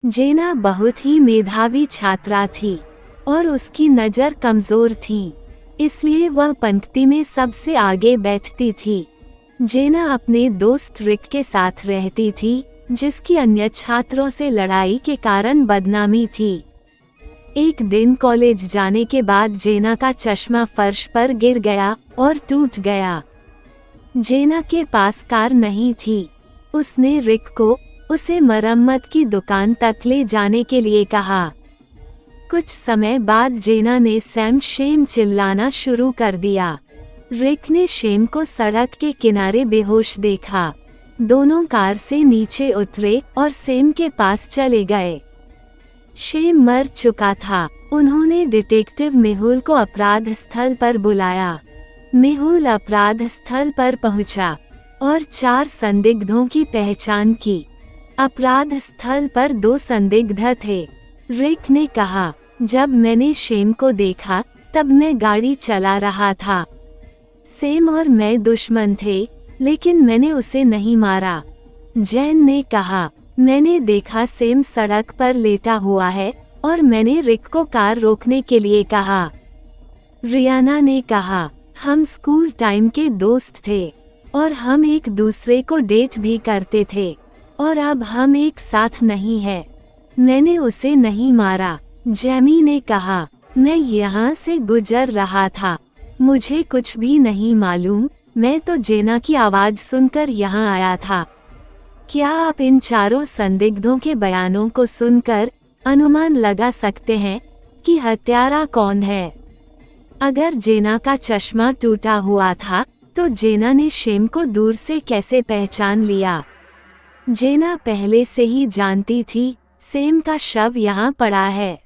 जेना बहुत ही मेधावी छात्रा थी और उसकी नज़र कमज़ोर थी, इसलिए वह पंक्ति में सबसे आगे बैठती थी। जेना अपने दोस्त रिक के साथ रहती थी, जिसकी अन्य छात्रों से लड़ाई के कारण बदनामी थी। एक दिन कॉलेज जाने के बाद जेना का चश्मा फर्श पर गिर गया और टूट गया। जेना के पास कार नहीं थी। उसने रिक को उसे मरम्मत की दुकान तक ले जाने के लिए कहा। कुछ समय बाद जेना ने सैम शेम चिल्लाना शुरू कर दिया। रिक ने शेम को सड़क के किनारे बेहोश देखा। दोनों कार से नीचे उतरे और सेम के पास चले गए। शेम मर चुका था। उन्होंने डिटेक्टिव मेहुल को अपराध स्थल पर बुलाया। मेहुल अपराध स्थल पर पहुंचा और 4 संदिग्धों की पहचान की। अपराध स्थल पर 2 संदिग्ध थे। रिक ने कहा, जब मैंने शेम को देखा तब मैं गाड़ी चला रहा था। सेम और मैं दुश्मन थे, लेकिन मैंने उसे नहीं मारा। जैन ने कहा, मैंने देखा सेम सड़क पर लेटा हुआ है और मैंने रिक को कार रोकने के लिए कहा। रियाना ने कहा, हम स्कूल टाइम के दोस्त थे और हम एक दूसरे को डेट भी करते थे और अब हम एक साथ नहीं हैं। मैंने उसे नहीं मारा। जैमी ने कहा, मैं यहाँ से गुजर रहा था, मुझे कुछ भी नहीं मालूम, मैं तो जेना की आवाज़ सुनकर यहाँ आया था। क्या आप इन चारों संदिग्धों के बयानों को सुनकर अनुमान लगा सकते हैं कि हत्यारा कौन है? अगर जेना का चश्मा टूटा हुआ था, तो जेना ने शेम को दूर से कैसे पहचान लिया? जेना पहले से ही जानती थी, सेम का शव यहाँ पड़ा है।